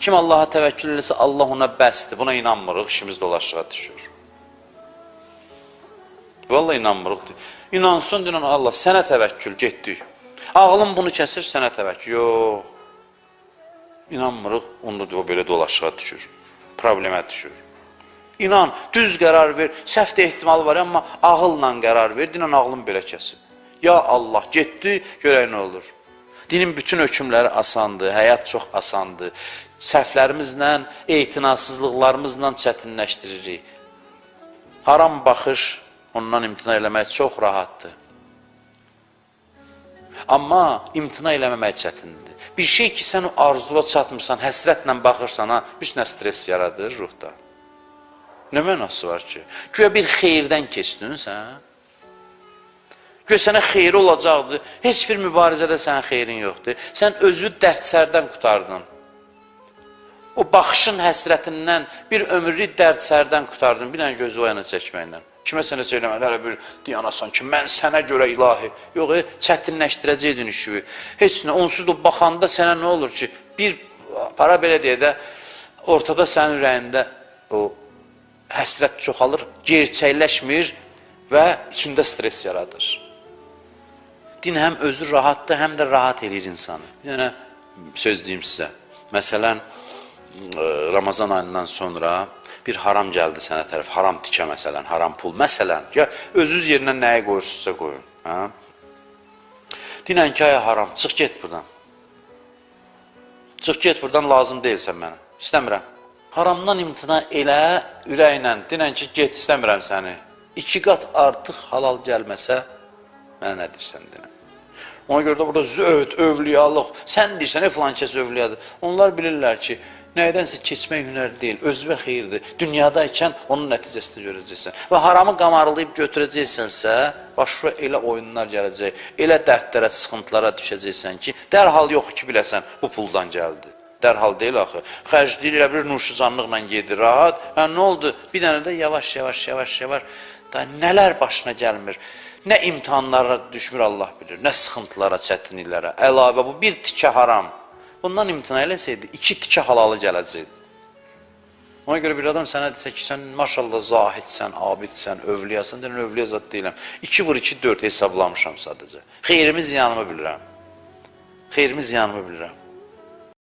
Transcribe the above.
Kim Allaha təvəkkül edirsə, Allah ona bəsdir. Buna inanmırıq, işimiz dolaşığa düşür. Vallahi inanmırıq. İnansın, deyən Allah, sənə təvəkkül, getdik. Ağlım bunu kəsir, sənə təvəkkül. Yox. İnanmırıq, onda o belə dolaşığa düşür. Problemə düşür. İnan, düz qərar ver, səhv də ehtimal var, amma ağılla qərar ver, deyən ağlım belə kəsir. Ya Allah, getdi, görək nə olur. Dinin bütün hökmləri asandır, həyat çox asandır. Səhvlərimizlə, etinasızlıqlarımızla çətinləşdiririk. Haram baxış, ondan imtina eləmək çox rahatdır. Amma imtina eləməmək çətindir. Bir şey ki, sən o arzuva çatmırsan, həsrətlə baxırsan, bir nə stres yaradır ruhda. Nə mənası var ki? Güya bir xeyirdən keçdin sən. Güya sənə xeyri olacaqdır. Heç bir mübarizədə sənin xeyrin yoxdur. Sən özü dərdsərdən qutardın. O baxışın həsrətindən bir ömürlük dərdsərdən qutardın. Bir dənə gözü o yana çəkməklə. Kimə sənə söyləmədi, hələ bir deyanasan ki, mən sənə görə ilahi. Yox, çətinləşdirəcəkdin işi. Heç nə, onsuz da baxanda sənə nə olur ki, bir para belə deyə də, ortada sənin ürəyində o həsrət çoxalır, gerçəkləşmir və içində stres yaradır. Din həm özü rahatdır, həm də rahat edir insanı. Bir dənə söz deyim sizə. Məsələn, Ramazan ayından sonra bir haram gəldi sənə tərəf, haram tikə məsələn, haram pul məsələn, ya özünüz yerinə nəyə qoyursunuzsa qoyun. Dinən ki, haram, çıx get buradan. Çıx get buradan, lazım deyilsən mənə, istəmirəm. Haramdan imtina elə, ürəklə, dinən ki, get, istəmirəm səni. 2 qat artıq halal gəlməsə, mənə nə deyirsən dinən. Ona görə də burada zöhd, övliyalıq, sən deyirsən, filan kəs övliyadır. Onlar bilirlər ki, nədənsə keçmək hünər deyil, özvə xeyirdir. Dünyadaykən onun nəticəsini görəcəksən. Və haramı qamarlayıb götürəcəksənsə, başına elə oyunlar gələcək, elə dərdlərə, sıxıntılara düşəcəksən ki, dərhal yox ki, biləsən, bu puldan gəldi. Dərhal deyil axı. Xərcləyir, elə bir nuşucanlıqla yedi, rahat. Nə oldu? Bir dənə də yavaş, da nələr başına gəlmir. Nə imtihanlara düşmür Allah bilir, nə sıxıntılara, çətinliklərə. Əlavə bu bir tikə haram. Bundan imtina eləsəydi, 2 tikə halalı gələcəkdi. Ona görə bir adam sənə desə ki, sən maşallah zahidsən, abidsən, övliyasan, deyən övliya zat deyiləm. 2 vur 2, 4 hesablamışam sadəcə. Xeyrimi, ziyanımı bilirəm. Xeyrimi, ziyanımı bilirəm.